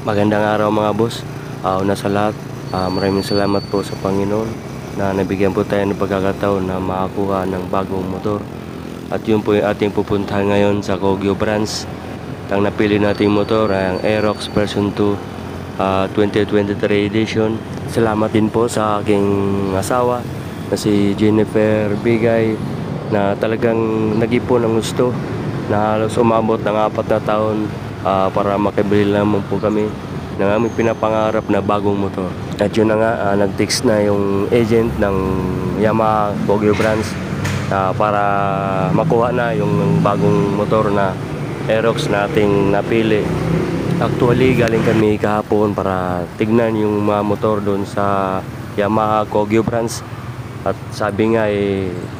Magandang araw mga boss. Una sa lahat, maraming salamat po sa Panginoon na nabigyan po tayo ng pagkakataon na makakuha ng bagong motor. At yun po yung ating pupuntahan ngayon sa Kogyo Branch. Ang napili nating motor ay ang Aerox version 2 2023 edition. Salamat din po sa aking asawa na si Jennifer Bigay na talagang nag-ipon ng gusto na halos umabot ng 4 na taon para makabili naman po kami ng aming pinapangarap na bagong motor. At yun na nga, nag-text na yung agent ng Yamaha Kogyo Branch para makuha na yung bagong motor na Aerox nating napili. Actually, galing kami kahapon para tignan yung mga motor doon sa Yamaha Kogyo Branch. At sabi nga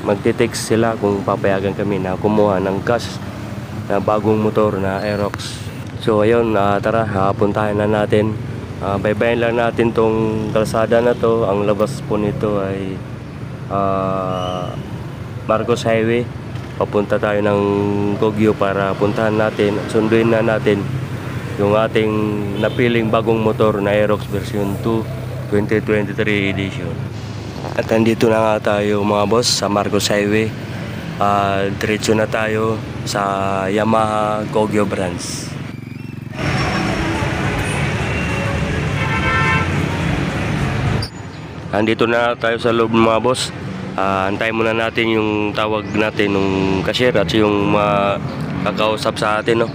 magte-text sila kung papayagan kami na kumuha ng cash na bagong motor na Aerox. So ayun, tara, puntahan na natin. Baybayin lang natin tong kalsada na to. Ang labas po nito ay Marcos Highway. Papunta tayo ng Kogyo para puntahan natin, sunduin na natin yung ating napiling bagong motor na Aerox version 2 2023 edition. At nandito na nga tayo mga boss sa Marcos Highway. Diretso na tayo sa Yamaha Kogyo Branch. Andito na tayo sa loob mga boss. Antayin muna natin yung tawag natin ng cashier at yung kakausap sa atin, no?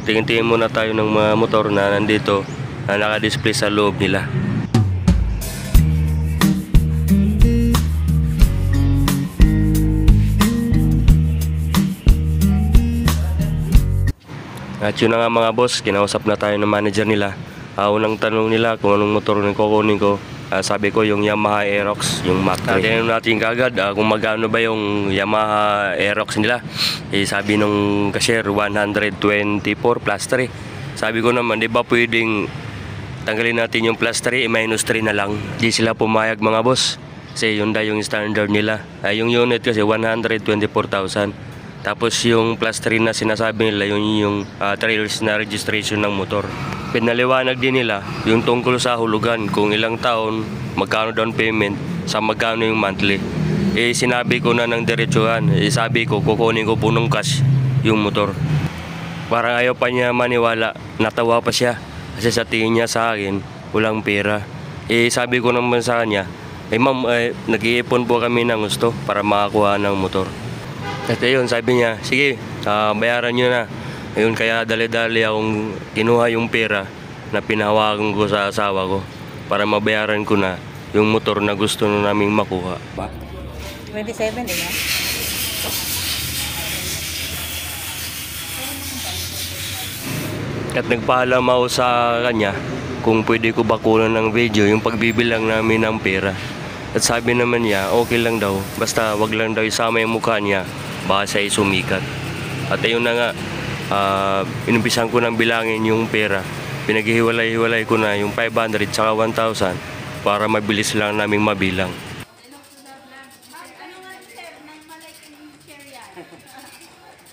Tingin-tingin muna tayo ng mga motor na nandito na naka-display sa loob nila. At yun na nga mga boss, kinausap na tayo ng manager nila. Unang tanong nila kung anong motor na kukunin ko. Sabi ko yung Yamaha Aerox, yung Mach 3. Tinanong natin kagad kung magkano ba yung Yamaha Aerox nila. Sabi nung cashier 124 plus 3. Sabi ko naman, di ba pwedeng tanggalin natin yung plus 3, minus 3 na lang. Di sila pumayag mga boss, kasi yun da yung standard nila. Yung unit kasi 124,000. Tapos yung plus 3 na sinasabi nila, yung 3 years na registration ng motor. Pinaliwanag din nila yung tungkol sa hulugan, kung ilang taon, magkano down payment, sa magkano yung monthly. Sinabi ko na ng diretsuhan, sabi ko kukunin ko po ng cash yung motor. Parang ayaw pa niya maniwala, natawa pa siya kasi sa tingin niya sa akin walang pera. Sabi ko naman sa kanya, ma'am, nag-iipon po kami ng gusto para makakuha ng motor. At ayun, sabi niya, sige, bayaran nyo na. Ayun, kaya dali-dali akong kinuha yung pera na pinahawakan ko sa asawa ko para mabayaran ko na yung motor na gusto na naming makuha. 27 din yan. At nagpaalam ako sa kanya kung pwede ko ba kunan ng video yung pagbibilang namin ng pera. At sabi naman niya, okay lang daw, basta wag lang daw isama yung mukha niya, baka siya sumikat. At ayun na nga, inumpisan ko nang bilangin yung pera. Pinaghihiwalay-hiwalay ko na yung 500 saka 1,000 para mabilis lang naming mabilang.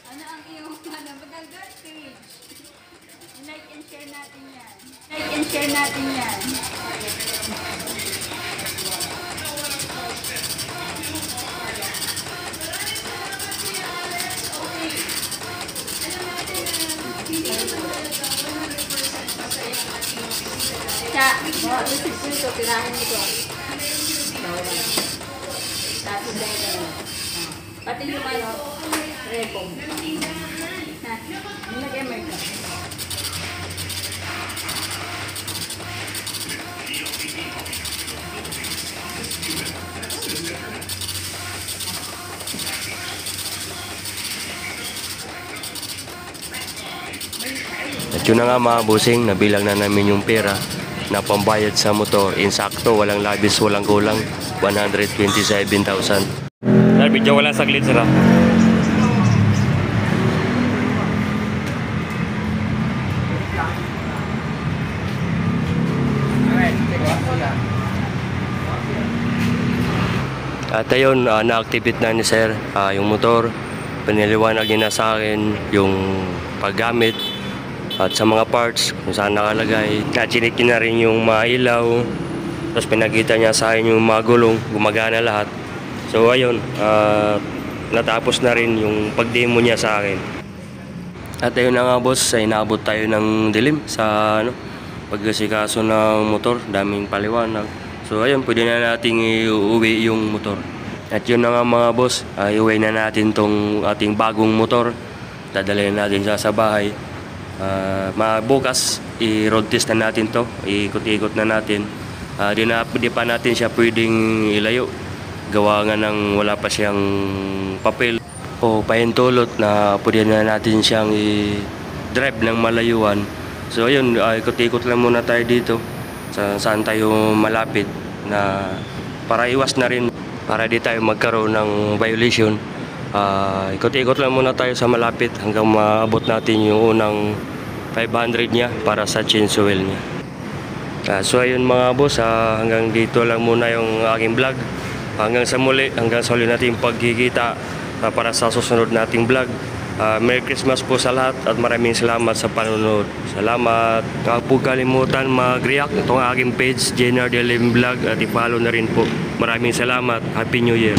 Ano ang iyong magandang page? Like and share natin yan. Like and share natin yan. Ito, tirahin mo ito. Tapos dahil pati yung repong. Nilagay mo ito. At yun na nga mga busing, nabilang na namin yung pera na pambayad sa motor. Insakto, walang labis, walang kulang, 127,000. Medyo wala saglit sila. At ayun, na-activate na ni sir yung motor. Piniliwanag niya na sa akin yung paggamit. at sa mga parts kung saan nakalagay. Nachinik niya na rin yung mga ilaw. Tapos pinakita niya sa akin yung mga gulong, gumagana lahat. So ayun, natapos na rin yung pag-demo niya sa akin. At ayun na nga boss, ay naabot tayo ng dilim sa pagkasikaso ng motor, daming paliwanag. So ayun, pwede na nating iuwi yung motor. At yun na nga mga boss, iuwi na natin tong ating bagong motor. Dadalhin natin siya sa bahay. Bukas, i-road test na natin to, ikot-ikot na natin. Di pa natin siya pwedeng ilayo. Gawa nga ng wala pa siyang papel o pahintulot na pwede na natin siyang i-drive ng malayuan. So ayun, ikot-ikot lang muna tayo dito saan tayo malapit na para iwas na rin, para di tayo magkaroon ng violation. Ikot-ikot lang muna tayo sa malapit hanggang maabot natin yung unang 500 niya para sa chainsaw wheel niya. So ayun mga boss, hanggang dito lang muna yung aking vlog. Hanggang sa muli, hanggang sa uli natin pagkikita para sa susunod nating vlog. Merry Christmas po sa lahat at maraming salamat sa panonood. Salamat. Huwag po kalimutan mag-react itong aking page, JNR Vlog, at i-follow na rin po. Maraming salamat. Happy New Year.